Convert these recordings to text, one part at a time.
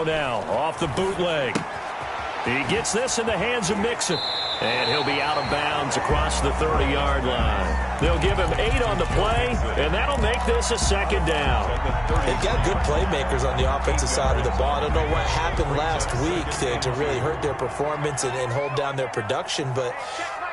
now off the bootleg. He gets this in the hands of Mixon. And he'll be out of bounds across the 30-yard line. They'll give him 8 on the play, and that'll make this a second down. They've got good playmakers on the offensive side of the ball. I don't know what happened last week to really hurt their performance and hold down their production, but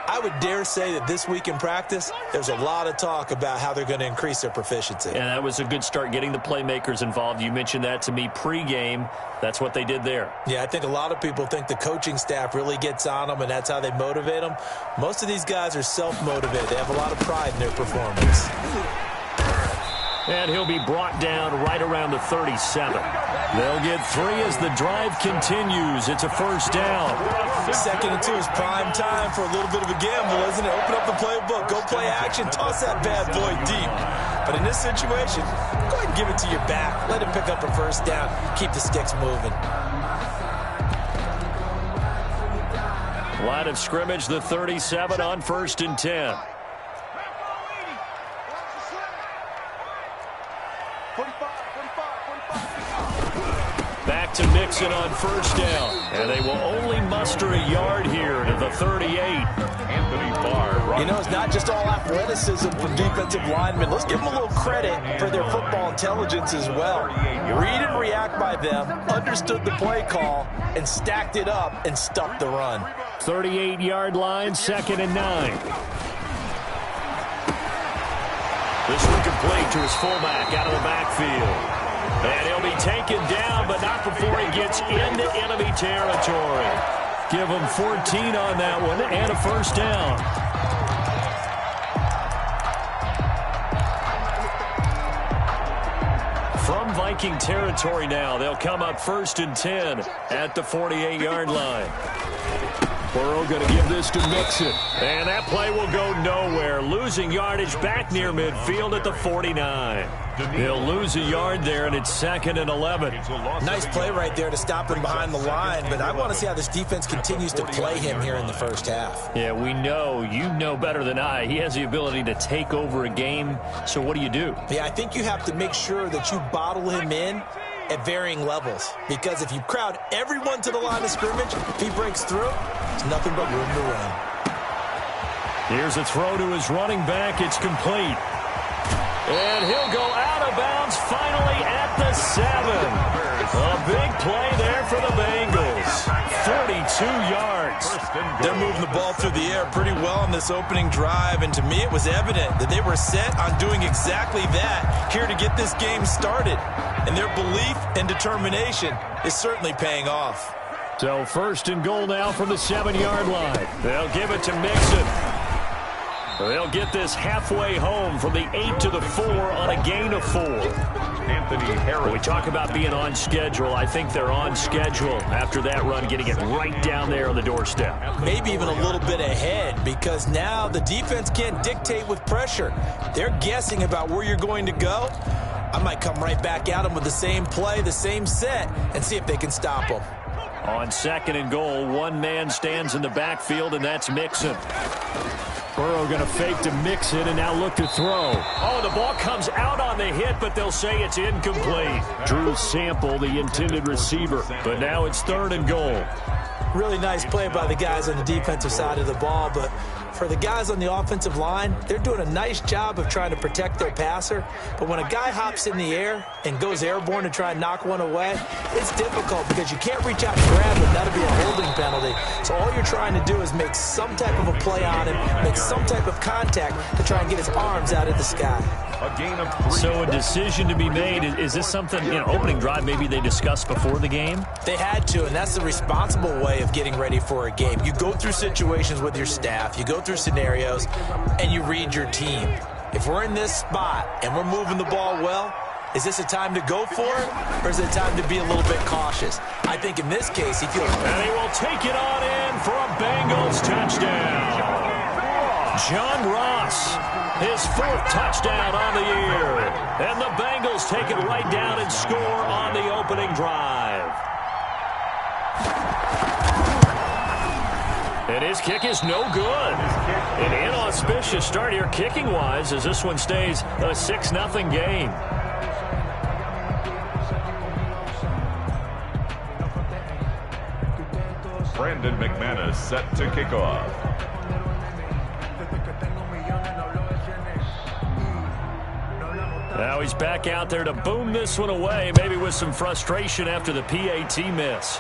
I would dare say that this week in practice, there's a lot of talk about how they're going to increase their proficiency. And that was a good start, getting the playmakers involved. You mentioned that to me pregame. That's what they did there. Yeah, I think a lot of people think the coaching staff really gets on them, and that's how they motivate them. Most of these guys are self-motivated. They have a lot of pride in their performance. And he'll be brought down right around the 37. They'll get 3 as the drive continues. It's a first down. 2nd and 2 is prime time for a little bit of a gamble, isn't it? Open up the playbook, go play action, toss that bad boy deep. But in this situation, go ahead and give it to your back. Let him pick up a first down. Keep the sticks moving. Line of scrimmage, the 37 on 1st and 10. Back to Mixon on first down. And they will only muster a yard here to the 38. Anthony Barr. You know, it's not just all athleticism from defensive linemen. Let's give them a little credit for their football intelligence as well. Read and react by them, understood the play call, and stacked it up and stuffed the run. 38-yard line, 2nd and 9. This one complete to his fullback out of the backfield. And he'll be taken down, but not before he gets into enemy territory. Give him 14 on that one and a first down. From Viking territory now, they'll come up 1st and 10 at the 48-yard line. Burrow going to give this to Mixon. And that play will go nowhere. Losing yardage back near midfield at the 49. He'll lose a yard there, and it's 2nd and 11. Nice play right there to stop him behind the line, but I want to see how this defense continues to play him here in the first half. Yeah, we know. You know better than I. He has the ability to take over a game, so what do you do? Yeah, I think you have to make sure that you bottle him in at varying levels, because if you crowd everyone to the line of scrimmage, if he breaks through, there's nothing but room to run. Here's a throw to his running back. It's complete. And he'll go out of bounds finally at the 7. A big play there for the Bengals. 42 yards. They're moving the ball through the air pretty well on this opening drive, and to me it was evident that they were set on doing exactly that here to get this game started. And their belief and determination is certainly paying off. So 1st and goal now from the 7-yard line. They'll give it to Mixon. They'll get this halfway home from the 8 to the 4 on a gain of 4. Anthony Harris. When we talk about being on schedule, I think they're on schedule after that run, getting it right down there on the doorstep. Maybe even a little bit ahead, because now the defense can't dictate with pressure. They're guessing about where you're going to go. I might come right back at them with the same play, the same set, and see if they can stop them. On 2nd and goal, one man stands in the backfield, and that's Mixon. Burrow going to fake to Mixon and now look to throw. Oh, the ball comes out on the hit, but they'll say it's incomplete. Drew Sample, the intended receiver, but now it's 3rd and goal. Really nice play by the guys on the defensive side of the ball, but for the guys on the offensive line, they're doing a nice job of trying to protect their passer. But when a guy hops in the air and goes airborne to try and knock one away, it's difficult because you can't reach out and grab him. That'll be a holding penalty. So all you're trying to do is make some type of a play on him, make some type of contact to try and get his arms out of the sky. So a decision to be made. Is this something, opening drive maybe they discussed before the game? They had to, and that's the responsible way of getting ready for a game. You go through situations with your staff, you go through scenarios, and you read your team. If we're in this spot and we're moving the ball well, is this a time to go for it, or is it a time to be a little bit cautious? I think in this case, he feels... And he will take it on in for a Bengals touchdown. John Ross, his 4th touchdown on the year. And the Bengals take it right down and score on the opening drive. And his kick is no good. An inauspicious start here kicking-wise as this one stays a 6-0 game. Brandon McManus set to kick off. Now he's back out there to boom this one away, maybe with some frustration after the PAT miss.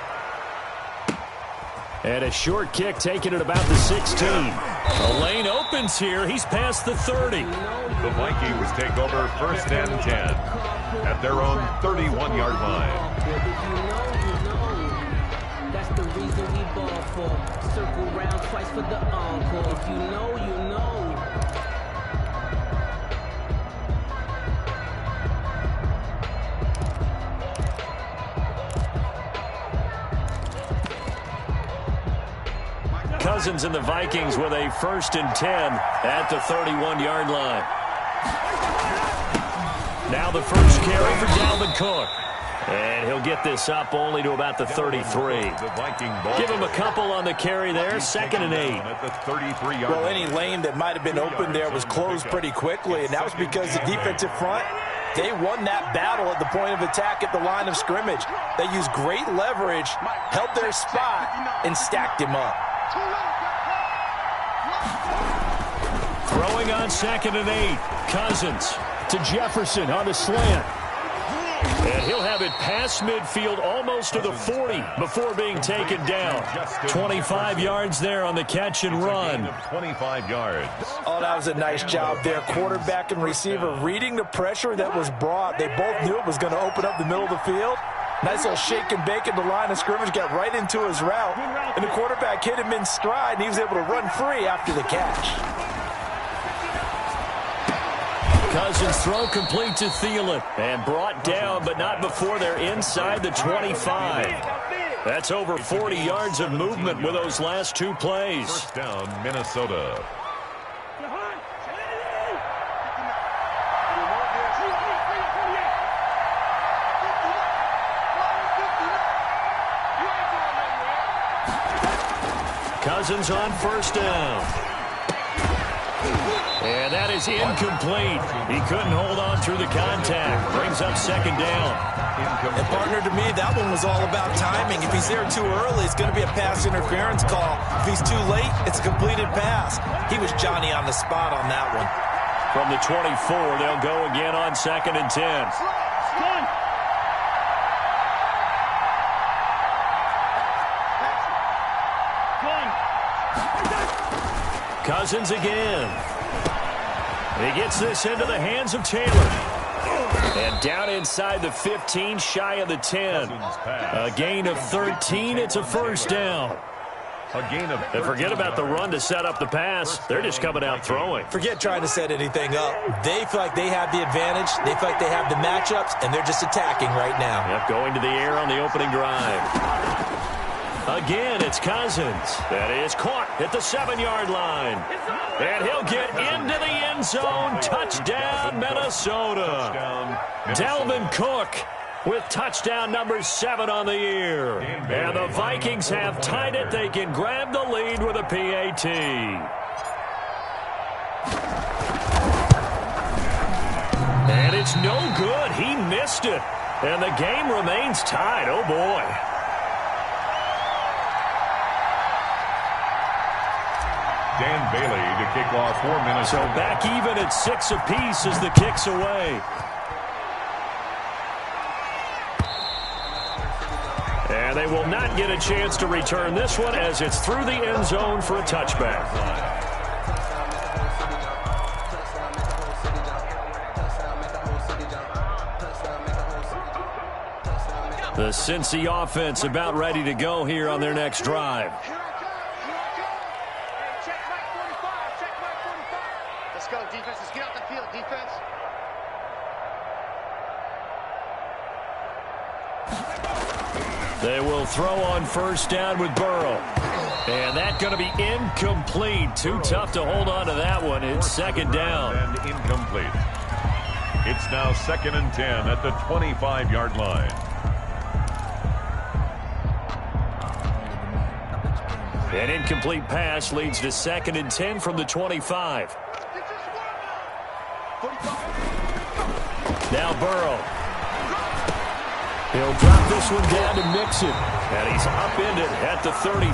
And a short kick taken at about the 16. The lane opens here. He's past the 30. The Vikings take over 1st and 10 at their own 31-yard line. That's the reason we ball for. Circle round twice for the encore. If you know, you know. Cousins and the Vikings with a 1st and 10 at the 31-yard line. Now the first carry for Dalvin Cook. And he'll get this up only to about the 33. Give him a couple on the carry there. 2nd and 8. Well, any lane that might have been open there was closed pretty quickly, and that was because the defensive front, they won that battle at the point of attack at the line of scrimmage. They used great leverage, held their spot, and stacked him up. Throwing on 2nd and 8. Cousins to Jefferson on the slant. And he'll have it past midfield almost to the 40 before being taken down. 25 yards there on the catch and run. 25 yards. Oh, that was a nice job there. Quarterback and receiver reading the pressure that was brought. They both knew it was going to open up the middle of the field. Nice little shake and bake at the line of scrimmage, got right into his route. And the quarterback hit him in stride, and he was able to run free after the catch. Cousins throw complete to Thielen. And brought down, but not before they're inside the 25. That's over 40 yards of movement with those last 2 plays. 1st down, Minnesota. Cousins on 1st down. And that is incomplete. He couldn't hold on through the contact. Brings up 2nd down. And partner, to me, that one was all about timing. If he's there too early, it's going to be a pass interference call. If he's too late, it's a completed pass. He was Johnny on the spot on that one. From the 24, they'll go again on 2nd and 10. Cousins again. He gets this into the hands of Taylor. And down inside the 15, shy of the 10. A gain of 13. It's a 1st down. And forget about the run to set up the pass. They're just coming out throwing. Forget trying to set anything up. They feel like they have the advantage. They feel like they have the matchups, and they're just attacking right now. Yep, going to the air on the opening drive. Again, it's Cousins. That is caught at the 7-yard line. And he'll get into the end zone. Touchdown, Minnesota. Dalvin Cook with touchdown number 7 on the year. And the Vikings have tied it. They can grab the lead with a PAT. And it's no good. He missed it. And the game remains tied. Oh, boy. Dan Bailey to kick off for Minnesota. So back even at 6 apiece as the kick's away. And they will not get a chance to return this one as it's through the end zone for a touchback. The Cincy offense about ready to go here on their next drive. They will throw on 1st down with Burrow. And that's going to be incomplete. Too tough to hold on to that one. It's 2nd down. And incomplete. It's now 2nd and 10 at the 25-yard line. An incomplete pass leads to 2nd and 10 from the 25. Now Burrow. He'll drop this one down to Mixon. And he's upended at the 33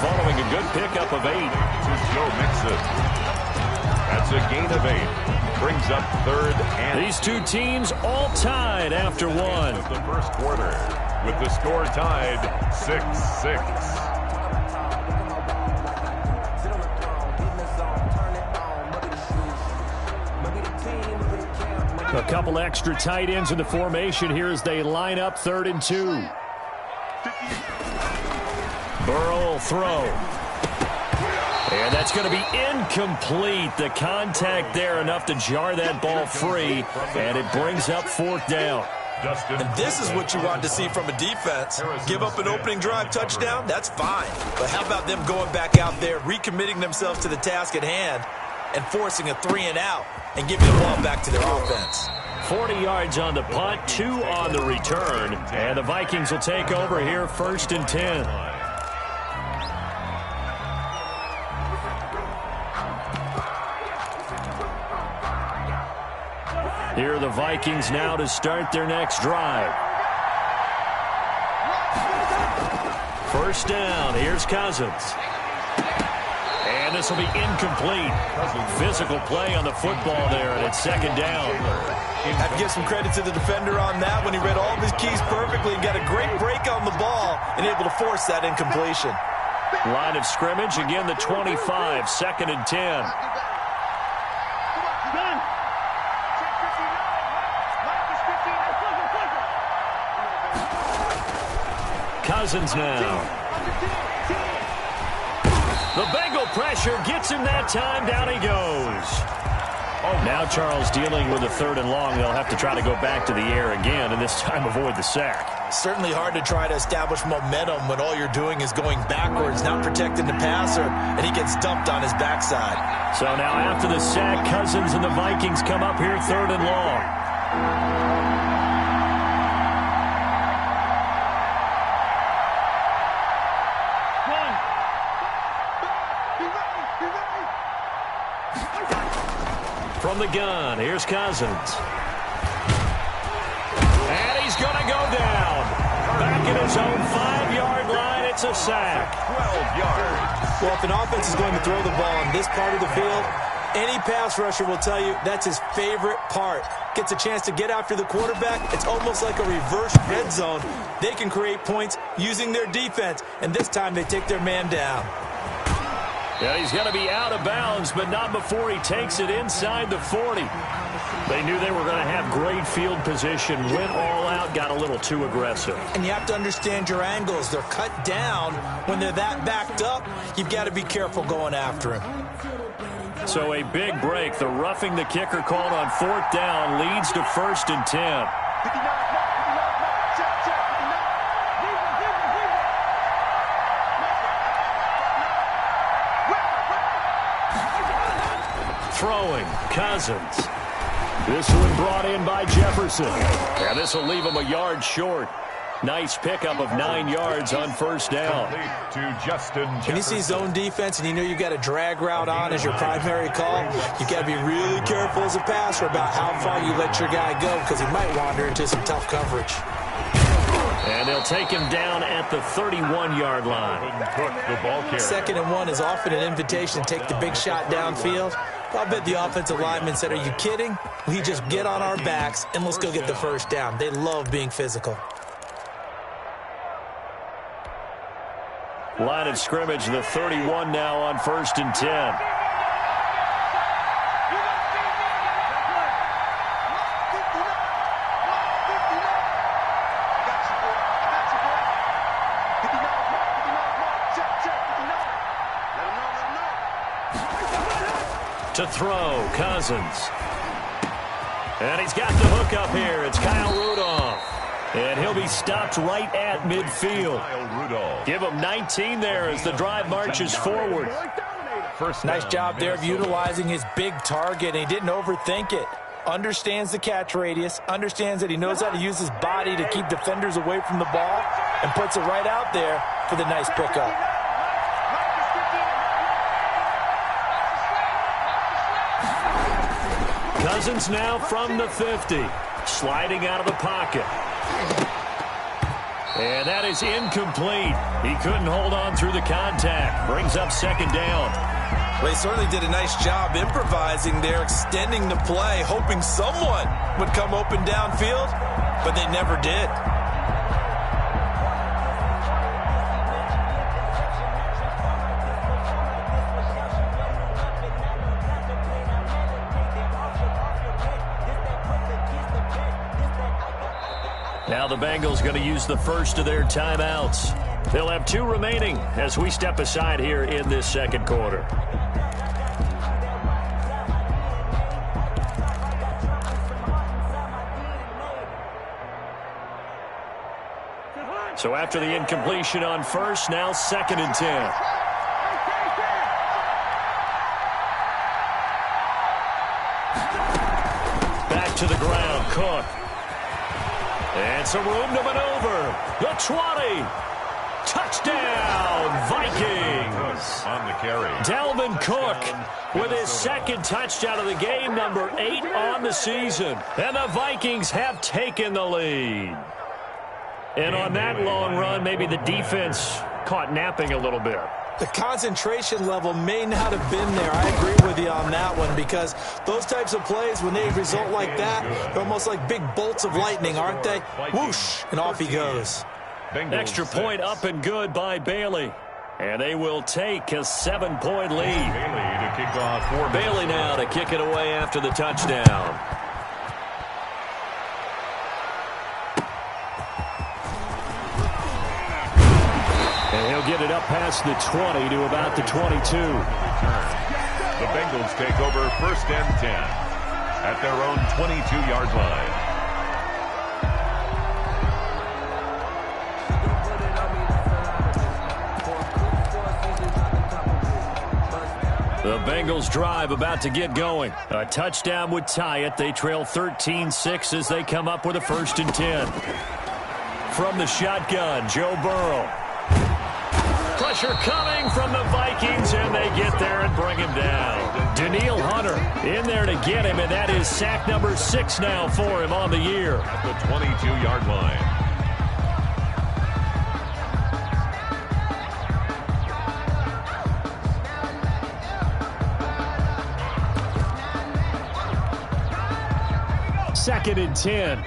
following a good pickup of 8. To Joe Mixon. That's a gain of 8. Brings up third and... These two teams all tied after one. Of the first quarter with the score tied 6-6. A couple extra tight ends in the formation here as they line up 3rd and 2. Burrow will throw. And that's going to be incomplete. The contact there enough to jar that ball free, and it brings up 4th down. And this is what you want to see from a defense. Give up an opening drive touchdown, that's fine. But how about them going back out there, recommitting themselves to the task at hand, and forcing a 3-and-out, and giving the ball back to their offense. 40 yards on the punt, 2 on the return, and the Vikings will take over here 1st and 10. Here are the Vikings now to start their next drive. 1st down, here's Cousins. And this will be incomplete. Physical play on the football there, and it's 2nd down. Have to give some credit to the defender on that when he read all of his keys perfectly and got a great break on the ball and able to force that incompletion. Line of scrimmage, again the 25, 2nd and 10. Cousins now. The Bengal pressure gets him that time. Down he goes. Now Charles dealing with a 3rd and long. They'll have to try to go back to the air again, and this time avoid the sack. Certainly hard to try to establish momentum when all you're doing is going backwards, not protecting the passer, and he gets dumped on his backside. So now after the sack, Cousins and the Vikings come up here 3rd and long. From the gun, here's Cousins. And he's going to go down. Back at his own 5-yard line, it's a sack. 12 yards. Well, if an offense is going to throw the ball on this part of the field, any pass rusher will tell you that's his favorite part. Gets a chance to get after the quarterback. It's almost like a reverse red zone. They can create points using their defense, and this time they take their man down. Yeah, he's going to be out of bounds, but not before he takes it inside the 40. They knew they were going to have great field position, went all out, got a little too aggressive. And you have to understand your angles. They're cut down. When they're that backed up, you've got to be careful going after him. So a big break. The roughing the kicker called on 4th down leads to 1st and 10. Throwing, Cousins. This one brought in by Jefferson. And this will leave him a yard short. Nice pickup of 9 yards on 1st down. To Justin Jefferson. When you see zone defense and you know you've got a drag route on as your primary call, you've got to be really careful as a passer about how far you let your guy go because he might wander into some tough coverage. And they'll take him down at the 31-yard line. 2nd and 1 is often an invitation to take the big shot downfield. I'll bet the offensive lineman said, are you kidding? We just get on our backs and let's go get the 1st down. They love being physical. Line of scrimmage, the 31 now on 1st and 10. To throw, Cousins. And he's got the hook up here. It's Kyle Rudolph. And he'll be stopped right at midfield. Give him 19 there as the drive marches forward. Nice job there of utilizing his big target, and he didn't overthink it. Understands the catch radius, understands that he knows how to use his body to keep defenders away from the ball, and puts it right out there for the nice pickup. Cousins now from the 50, sliding out of the pocket. And that is incomplete. He couldn't hold on through the contact. Brings up second down. Well, he certainly did a nice job improvising there, extending the play, hoping someone would come open downfield, but they never did. Now the Bengals going to use the first of their timeouts. They'll have 2 remaining as we step aside here in this second quarter. So after the incompletion on first, now 2nd and 10. Back to the ground, Cook. And some room to maneuver. The 20. Touchdown, Vikings. On the carry. Dalvin Cook with his 2nd touchdown of the game, number 8 on the season. And the Vikings have taken the lead. And on that long run, maybe the defense caught napping a little bit. The concentration level may not have been there. I agree with you on that one, because those types of plays, when they result like that, they're almost like big bolts of lightning, aren't they? Whoosh, and off he goes. Extra point up and good by Bailey. And they will take a 7-point lead. Bailey to kick off for Bailey now to kick it away after the touchdown. And he'll get it up past the 20 to about the 22. The Bengals take over 1st and 10 at their own 22-yard line. The Bengals drive about to get going. A touchdown would tie it. They trail 13-6 as they come up with a 1st and 10. From the shotgun, Joe Burrow. Pressure coming from the Vikings, and they get there and bring him down. Danielle Hunter in there to get him, and that is sack number 6 now for him on the year. At the 22-yard line. Second and 10.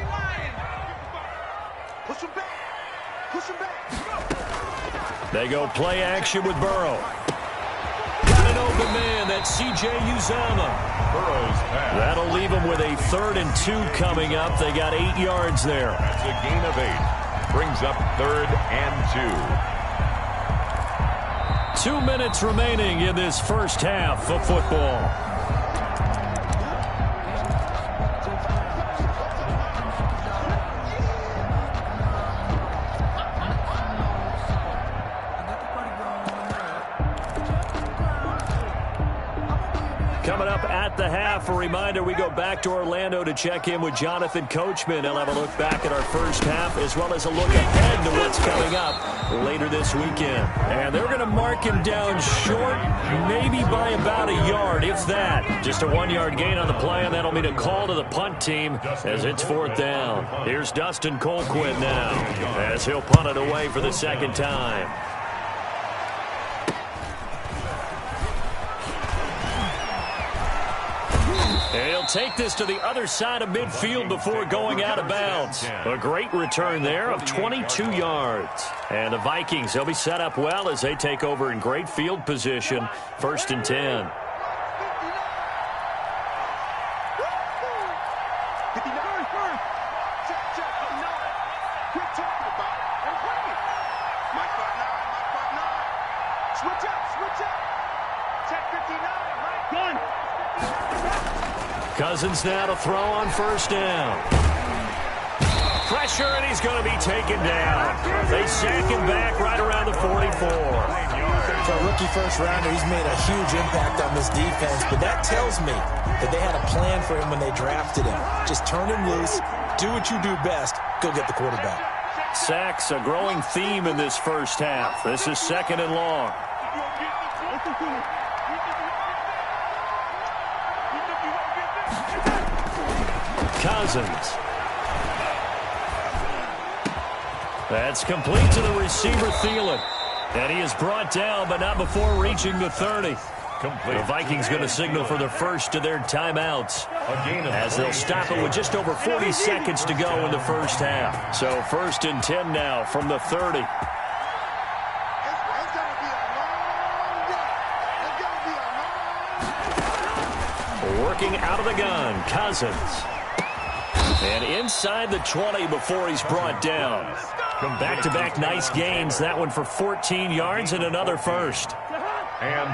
Push him back. Push him back. They go play action with Burrow. Got an open man. That's C.J. Uzomah. Burrow's pass. That'll leave them with a 3rd and 2 coming up. They got 8 yards there. That's a gain of 8. Brings up 3rd and 2. 2 minutes remaining in this first half of football. Coming up at the half, a reminder, we go back to Orlando to check in with Jonathan Coachman. He'll have a look back at our first half as well as a look ahead to what's coming up later this weekend. And they're going to mark him down short, maybe by about a yard, if that. Just a 1-yard gain on the play, and that'll mean a call to the punt team as it's 4th down. Here's Dustin Colquitt now as he'll punt it away for the 2nd time. And he'll take this to the other side of midfield before going out of bounds. A great return there of 22 yards. And the Vikings, they'll be set up well as they take over in great field position. 1st and 10. Cousins now to throw on 1st down. Pressure, and he's going to be taken down. They sack him back right around the 44. For a rookie first-rounder, he's made a huge impact on this defense, but that tells me that they had a plan for him when they drafted him. Just turn him loose, do what you do best, go get the quarterback. Sacks, a growing theme in this first half. This is 2nd and long. Cousins. That's complete to the receiver, Thielen. And he is brought down, but not before reaching the 30. The Vikings going to signal for the first of their timeouts as they'll stop it with just over 40 seconds to go in the first half. So 1st and 10 now from the 30. Working out of the gun, Cousins. And inside the 20 before he's brought down. Back-to-back nice gains. That one for 14 yards and another first.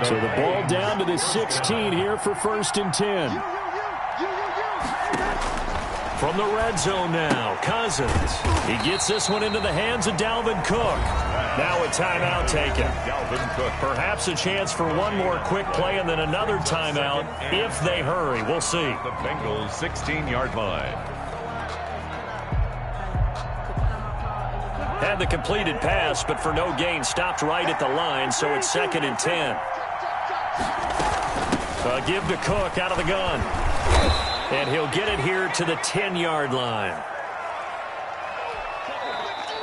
So the ball down to the 16 here for 1st and 10. From the red zone now, Cousins. He gets this one into the hands of Dalvin Cook. Now a timeout taken. Dalvin Cook. Perhaps a chance for one more quick play and then another timeout if they hurry. We'll see. The Bengals 16-yard line. Had the completed pass, but for no gain, stopped right at the line, so it's 2nd and 10. Give to Cook out of the gun. And he'll get it here to the 10-yard line.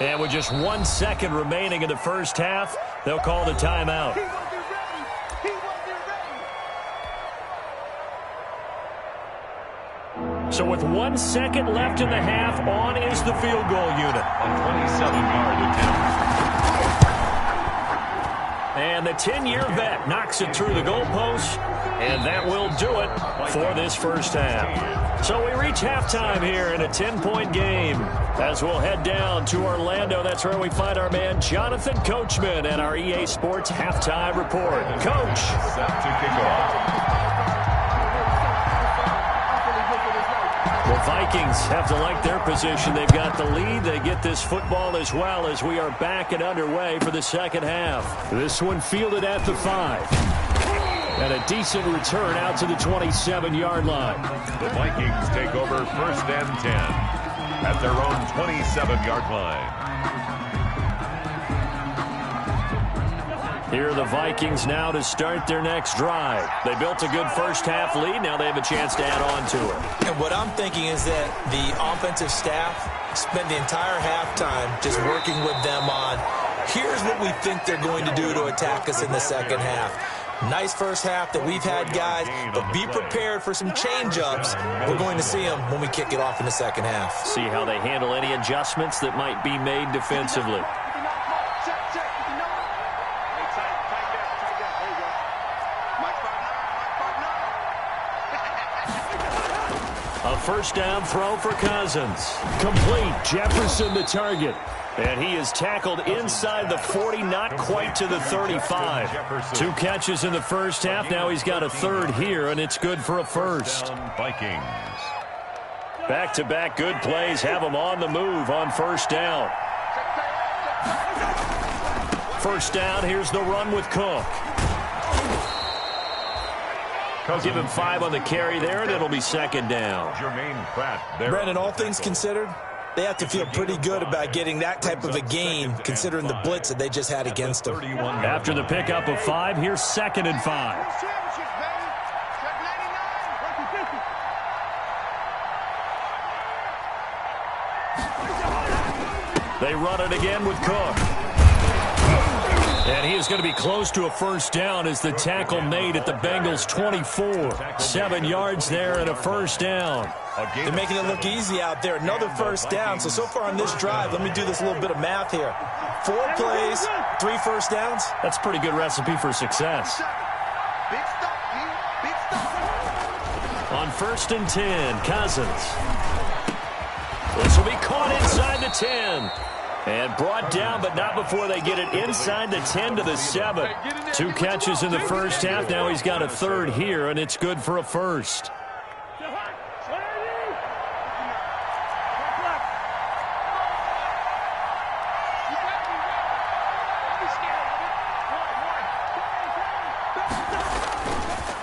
And with just 1 second remaining in the first half, they'll call the timeout. So with 1 second left in the half, on is the field goal unit. A 27-yard attempt. And the 10-year vet knocks it through the goalpost, and that will do it for this first half. So we reach halftime here in a 10-point game as we'll head down to Orlando. That's where we find our man Jonathan Coachman at our EA Sports Halftime Report. Coach. Set to kick off. The Vikings have to like their position. They've got the lead. They get this football as well as we are back and underway for the second half. This one fielded at the 5. And a decent return out to the 27-yard line. The Vikings take over 1st and 10 at their own 27-yard line. Here are the Vikings now to start their next drive. They built a good first half lead. Now they have a chance to add on to it. And what I'm thinking is that the offensive staff spent the entire halftime just working with them on, here's what we think they're going to do to attack us in the second half. Nice first half that we've had, guys, but be prepared for some change-ups. We're going to see them when we kick it off in the second half. See how they handle any adjustments that might be made defensively. A first down throw for Cousins. Complete. Jefferson the target. And he is tackled inside the 40, not quite to the 35. 2 catches in the first half. Now he's got a third here, and it's good for a first. Vikings. Back-to-back good plays have him on the move on first down. First down, here's the run with Cook. Give him 5 on the carry there, and it'll be second down. Brandon, all things considered, they have to feel pretty good about getting that type of a gain, considering the blitz that they just had against them. After the pickup of 5, here's 2nd and 5. They run it again with Cook. And he is going to be close to a first down as the tackle made at the Bengals' 24. 7 yards there and a first down. They're making it look easy out there. Another first down. So far on this drive, let me do this little bit of math here. 4 plays, 3 first downs. That's a pretty good recipe for success. On 1st and 10, Cousins. This will be caught inside the 10. And brought down, but not before they get it inside the 10 to the 7. 2 catches in the first half. Now he's got a third here, and it's good for a first.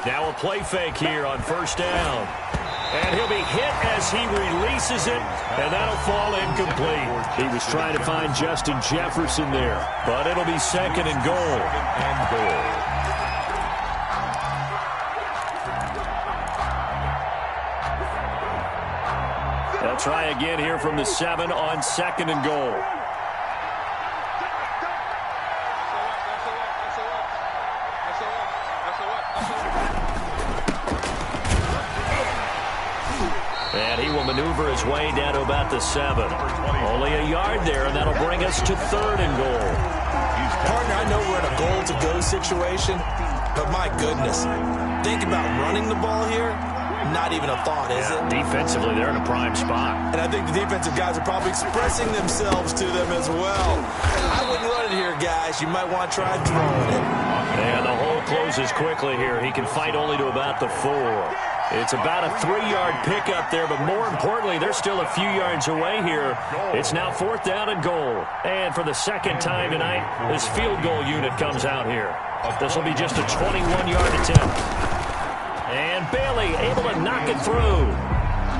Now a play fake here on first down. And he'll be hit as he releases it, and that'll fall incomplete. He was trying to find Justin Jefferson there, but it'll be second and goal. They'll try again here from the 7 on second and goal. And he will maneuver his way down to about the 7. Only a yard there, and that'll bring us to 3rd and goal. Partner, I know we're in a goal-to-go situation, but my goodness, think about running the ball here. Not even a thought, is it? Defensively, they're in a prime spot. And I think the defensive guys are probably expressing themselves to them as well. I wouldn't run it here, guys. You might want to try throwing it. And the hole closes quickly here. He can fight only to about the 4. It's about a 3-yard pickup there, but more importantly, they're still a few yards away here. It's now 4th down and goal. And for the second time tonight, this field goal unit comes out here. This will be just a 21-yard attempt. And Bailey able to knock it through.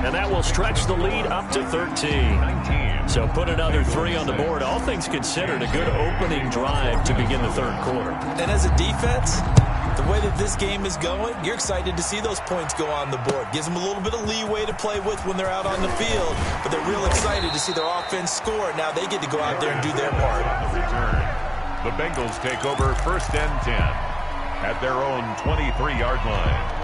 And that will stretch the lead up to 13. So put another 3 on the board. All things considered, a good opening drive to begin the 3rd quarter. And as a defense, the way that this game is going, you're excited to see those points go on the board. Gives them a little bit of leeway to play with when they're out on the field, but they're real excited to see their offense score. Now they get to go out there and do their part. The Bengals take over 1st and 10 at their own 23-yard line.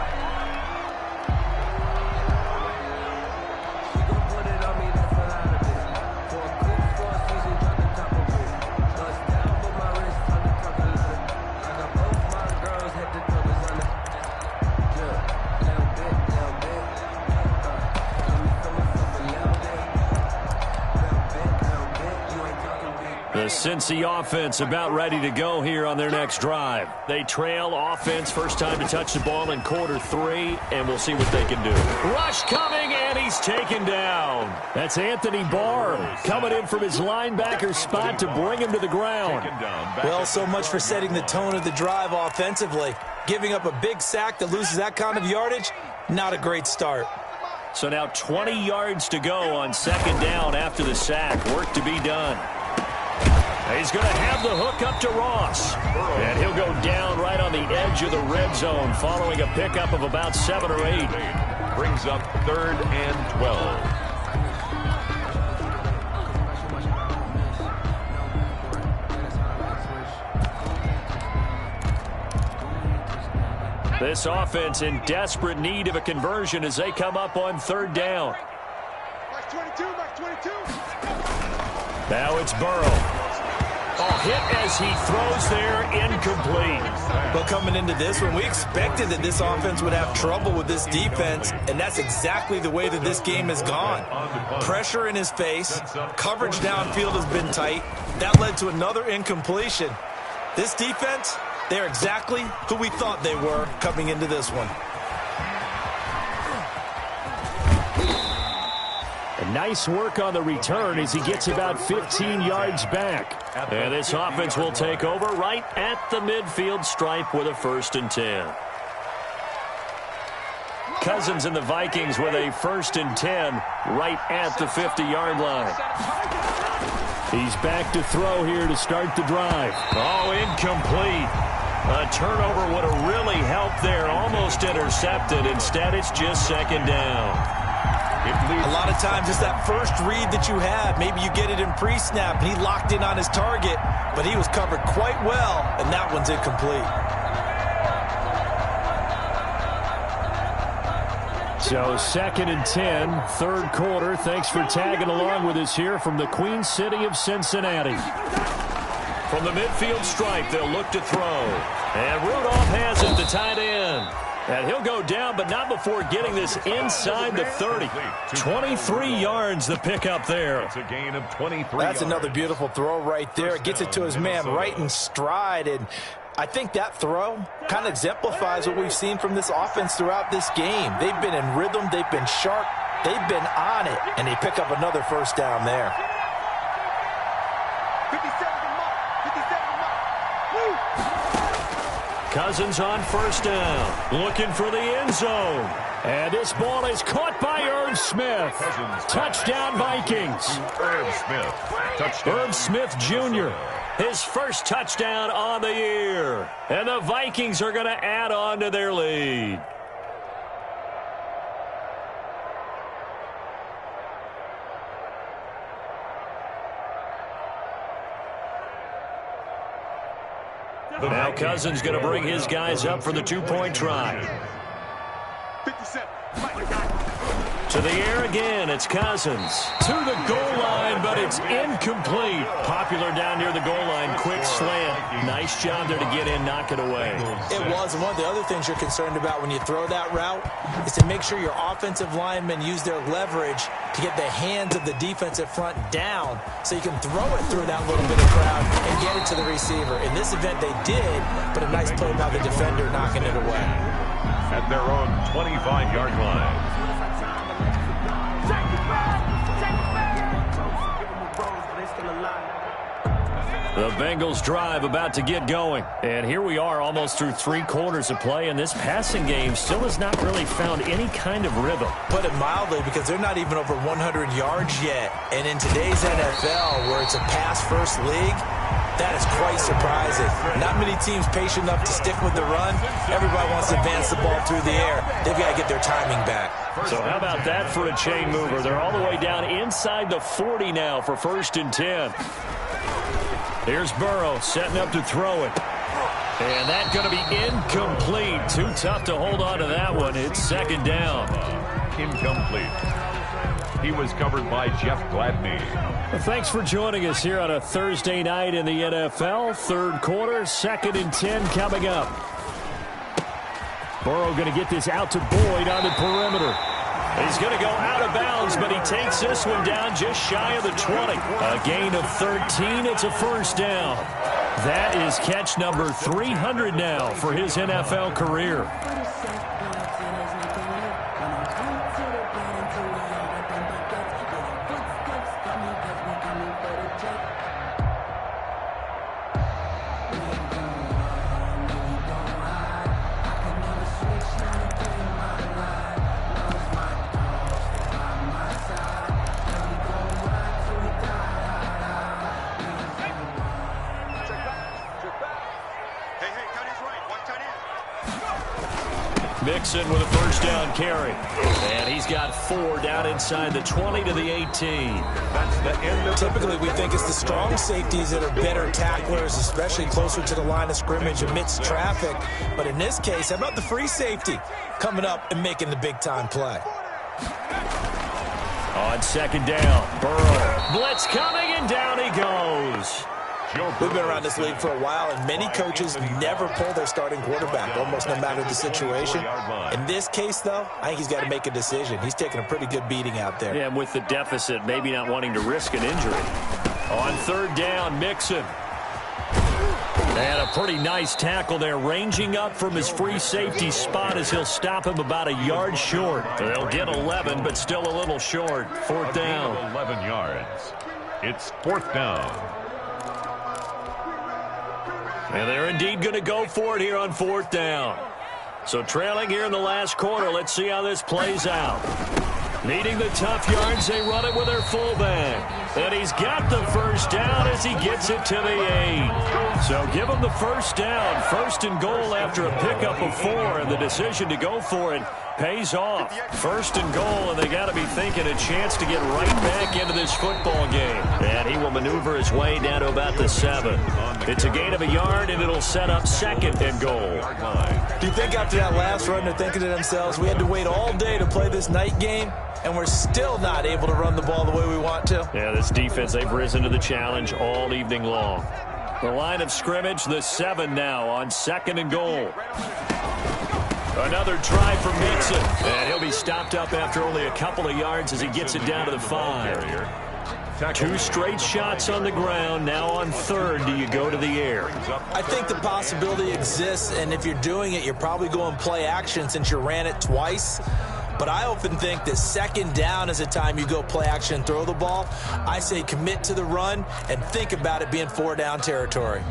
The Cincy offense about ready to go here on their next drive. They trail offense, first time to touch the ball in quarter 3, and we'll see what they can do. Rush coming, and he's taken down. That's Anthony Barr coming in from his linebacker spot to bring him to the ground. Well, so much for setting the tone of the drive offensively. Giving up a big sack that loses that kind of yardage, not a great start. So now 20 yards to go on 2nd down after the sack. Work to be done. He's going to have the hook up to Ross. And he'll go down right on the edge of the red zone following a pickup of about 7 or 8. Brings up 3rd and 12. This offense in desperate need of a conversion as they come up on 3rd down. Now it's Burrow. Hit as he throws there, incomplete. But coming into this one, we expected that this offense would have trouble with this defense, and that's exactly the way that this game has gone. Pressure in his face, coverage downfield has been tight. That led to another incompletion. This defense, they're exactly who we thought they were coming into this one. Nice work on the return as he gets about 15 yards back. And this offense will take over right at the midfield stripe with a 1st and 10. Cousins and the Vikings with a 1st and 10 right at the 50-yard line. He's back to throw here to start the drive. Oh, incomplete. A turnover would have really helped there. Almost intercepted. Instead, it's just 2nd down. A lot of times it's that first read that you have. Maybe you get it in pre-snap, and he locked in on his target, but he was covered quite well, and that one's incomplete. So 2nd and 10, 3rd quarter. Thanks for tagging along with us here from the Queen City of Cincinnati. From the midfield stripe, they'll look to throw. And Rudolph has it, the tight end. And he'll go down, but not before getting this inside the 30. 23 yards the pickup there. It's a gain of 23 That's another beautiful throw right there. Gets it to his man right in stride. And I think that throw kind of exemplifies what we've seen from this offense throughout this game. They've been in rhythm. They've been sharp. They've been on it. And they pick up another 1st down there. 57 mark. 57 mark. Woo! Cousins on 1st down, looking for the end zone. And this ball is caught by Irv Smith. Touchdown, Vikings. Irv Smith. Touchdown. Irv Smith Jr., his 1st touchdown on the year. And the Vikings are going to add on to their lead. Now Cousins going to bring his guys up for the two-point try. 57. To the air again, it's Cousins. To the goal line, but it's incomplete. Popular down near the goal line, quick slant. Nice job there to get in, knock it away. It was, and one of the other things you're concerned about when you throw that route is to make sure your offensive linemen use their leverage to get the hands of the defensive front down so you can throw it through that little bit of crowd and get it to the receiver. In this event, they did, but a nice play by the defender knocking it away. At their own 25-yard line. The Bengals drive about to get going. And here we are almost through 3 quarters of play, and this passing game still has not really found any kind of rhythm. Put it mildly, because they're not even over 100 yards yet. And in today's NFL, where it's a pass-first league, that is quite surprising. Not many teams patient enough to stick with the run. Everybody wants to advance the ball through the air. They've got to get their timing back. So how about that for a chain mover? They're all the way down inside the 40 now for 1st and 10. Here's Burrow setting up to throw it. And that's going to be incomplete. Too tough to hold on to that one. It's 2nd down. Incomplete. He was covered by Jeff Gladney. Well, thanks for joining us here on a Thursday night in the NFL. 3rd quarter, 2nd and 10 coming up. Burrow going to get this out to Boyd on the perimeter. He's going to go out of bounds, but he takes this one down just shy of the 20. A gain of 13. It's a 1st down. That is catch number 300 now for his NFL career. Mixon with a 1st down carry. And he's got 4 down inside the 20 to the 18. That's the end of Typically, we think it's the strong safeties that are better tacklers, especially closer to the line of scrimmage amidst traffic. But in this case, how about the free safety coming up and making the big-time play? On 2nd down, Burrow. Blitz coming, and down he goes. We've been around this league for a while, and many coaches never pull their starting quarterback, almost no matter the situation. In this case, though, I think he's got to make a decision. He's taking a pretty good beating out there. Yeah, and with the deficit, maybe not wanting to risk an injury. On 3rd down, Mixon. And a pretty nice tackle there, ranging up from his free safety spot as he'll stop him about a yard short. They'll get 11, but still a little short. 4th down. 11 yards. It's 4th down. And they're indeed going to go for it here on 4th down. So trailing here in the last quarter, let's see how this plays out. Needing the tough yards, they run it with their fullback. And he's got the 1st down as he gets it to the 8. So give him the 1st down. 1st and goal after a pickup of 4, and the decision to go for it pays off. 1st and goal, and they got to be thinking a chance to get right back into this football game. And he will maneuver his way down to about the 7. It's a gain of a yard, and it'll set up 2nd and goal. Do you think after that last run they're thinking to themselves, we had to wait all day to play this night game, and we're still not able to run the ball the way we want to? Yeah, this defense, they've risen to the challenge all evening long. The line of scrimmage, the 7 now on 2nd and goal. Another try for Mixon, and he'll be stopped up after only a couple of yards as he gets it down to the 5. 2 straight shots on the ground. Now on 3rd, do you go to the air? I think the possibility exists, and if you're doing it, you're probably going play action since you ran it twice. But I often think that 2nd down is the time you go play action and throw the ball. I say commit to the run and think about it being 4-down territory.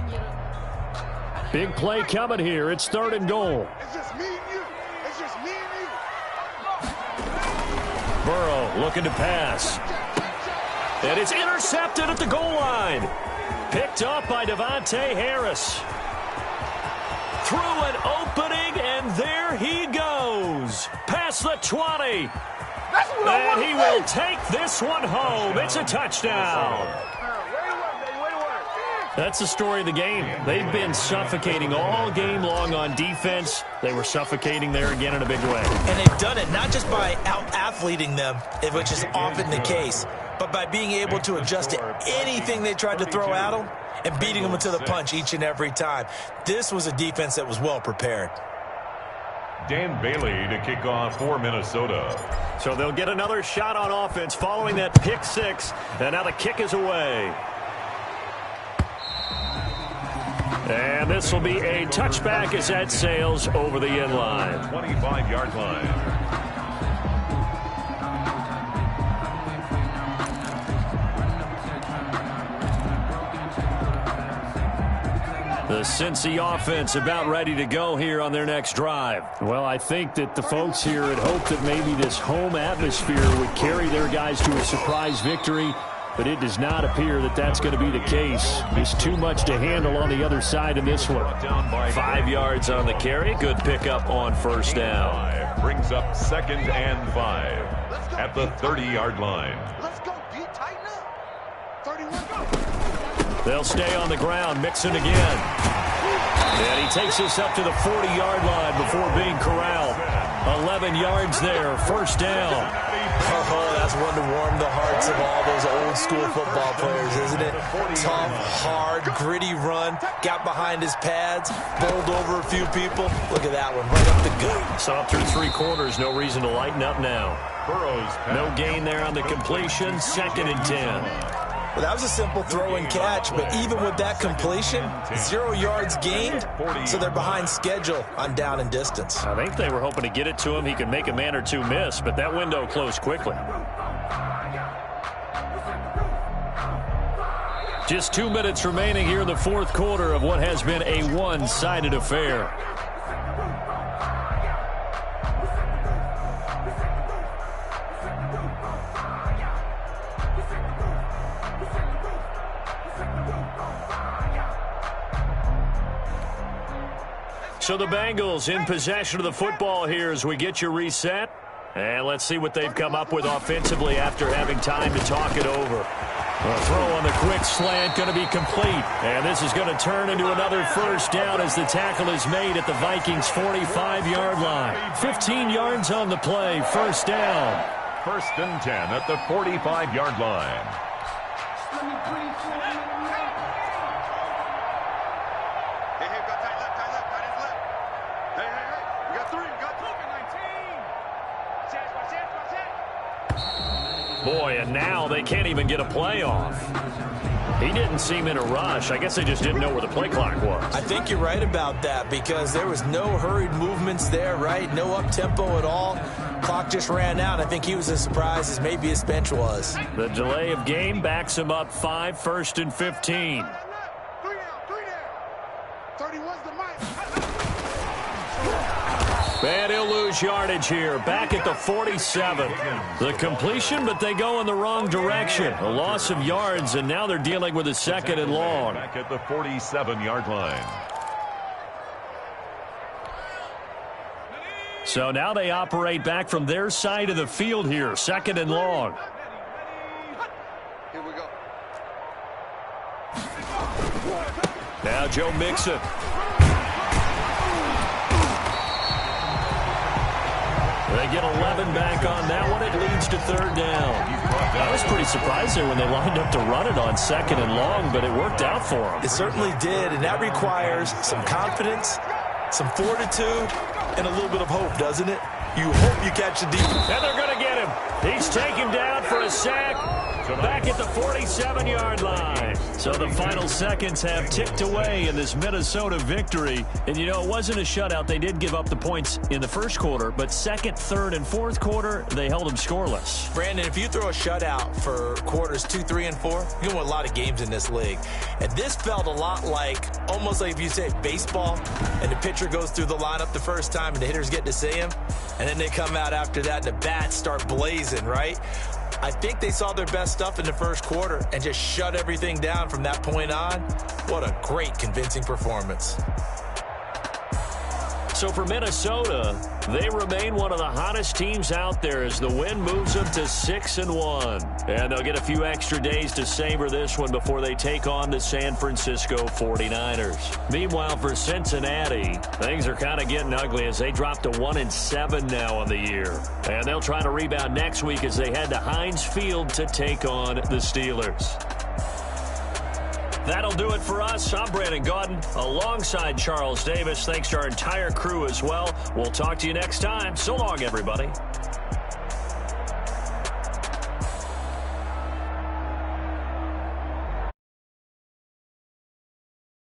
Big play coming here. It's 3rd and goal. It's just me and you. It's just me and you. Burrow looking to pass. And it's intercepted at the goal line. Picked up by Devontae Harris. Through an opening, and there he goes. Past the 20. And he will take this one home. It's a touchdown. Way to work, baby. Way to work. That's the story of the game. They've been suffocating all game long on defense. They were suffocating there again in a big way. And they've done it not just by out-athleting them, which is often the case, but by being able to adjust to anything they tried to throw at them and beating them to the punch each and every time. This was a defense that was well prepared. Dan Bailey to kick off for Minnesota. So they'll get another shot on offense following that pick six, and now the kick is away. And this will be a touchback as that sails over the end line. 25-yard line. The Cincy offense about ready to go here on their next drive. Well, I think that the folks here had hoped that maybe this home atmosphere would carry their guys to a surprise victory, but it does not appear that that's going to be the case. There's too much to handle on the other side in this one. 5 yards on the carry. Good pickup on first down. Brings up 2nd and 5 at the 30-yard line. Let's go, D. Tighten up. 31, go. They'll stay on the ground. Mixon again. And he takes us up to the 40-yard line before being corralled. 11 yards there. First down. Oh, that's one to warm the hearts of all those old school football players, isn't it? Tough, hard, gritty run. Got behind his pads, bowled over a few people. Look at that one, right up the gut. Saw through 3 quarters. No reason to lighten up now. No gain there on the completion. 2nd and 10. Well, that was a simple throw and catch, but even with that completion, 0 yards gained, so they're behind schedule on down and distance. I think they were hoping to get it to him. He could make a man or two miss, but that window closed quickly. Just 2 minutes remaining here in the 4th quarter of what has been a one-sided affair. So the Bengals in possession of the football here as we get you reset. And let's see what they've come up with offensively after having time to talk it over. A throw on the quick slant going to be complete. And this is going to turn into another first down as the tackle is made at the Vikings' 45-yard line. 15 yards on the play. First down. 1st and 10 at the 45-yard line. Boy, and now they can't even get a play off. He didn't seem in a rush. I guess they just didn't know where the play clock was. I think you're right about that because there was no hurried movements there, right? No up-tempo at all. Clock just ran out. I think he was as surprised as maybe his bench was. The delay of game backs him up 5, 1st and 15. 3 down. 31's the mic. And he'll lose yardage here. Back at the 47. The completion, but they go in the wrong direction. A loss of yards, and now they're dealing with a 2nd and long. Back at the 47-yard line. So now they operate back from their side of the field here. 2nd and long. Here we go. Now Joe Mixon. They get 11 back on that one. It leads to 3rd down. I was pretty surprised there when they lined up to run it on 2nd and long, but it worked out for them. It certainly did, and that requires some confidence, some fortitude, and a little bit of hope, doesn't it? You hope you catch the defense. And they're going to get him. He's taken down for a sack. Back at the 47-yard line. So the final seconds have ticked away in this Minnesota victory. And, you know, it wasn't a shutout. They did give up the points in the 1st quarter, but 2nd, 3rd, and 4th quarter, they held them scoreless. Brandon, if you throw a shutout for quarters 2, 3, and 4, you can win a lot of games in this league. And this felt a lot like, almost like if you say baseball, and the pitcher goes through the lineup the first time, and the hitters get to see him, and then they come out after that, and the bats start blazing, right? I think they saw their best stuff in the 1st quarter and just shut everything down from that point on. What a great, convincing performance. So for Minnesota, they remain one of the hottest teams out there as the win moves them to 6-1. And they'll get a few extra days to savor this one before they take on the San Francisco 49ers. Meanwhile, for Cincinnati, things are kind of getting ugly as they drop to 1-7 now on the year. And they'll try to rebound next week as they head to Heinz Field to take on the Steelers. That'll do it for us. I'm Brandon Gaudin alongside Charles Davis. Thanks to our entire crew as well. We'll talk to you next time. So long, everybody.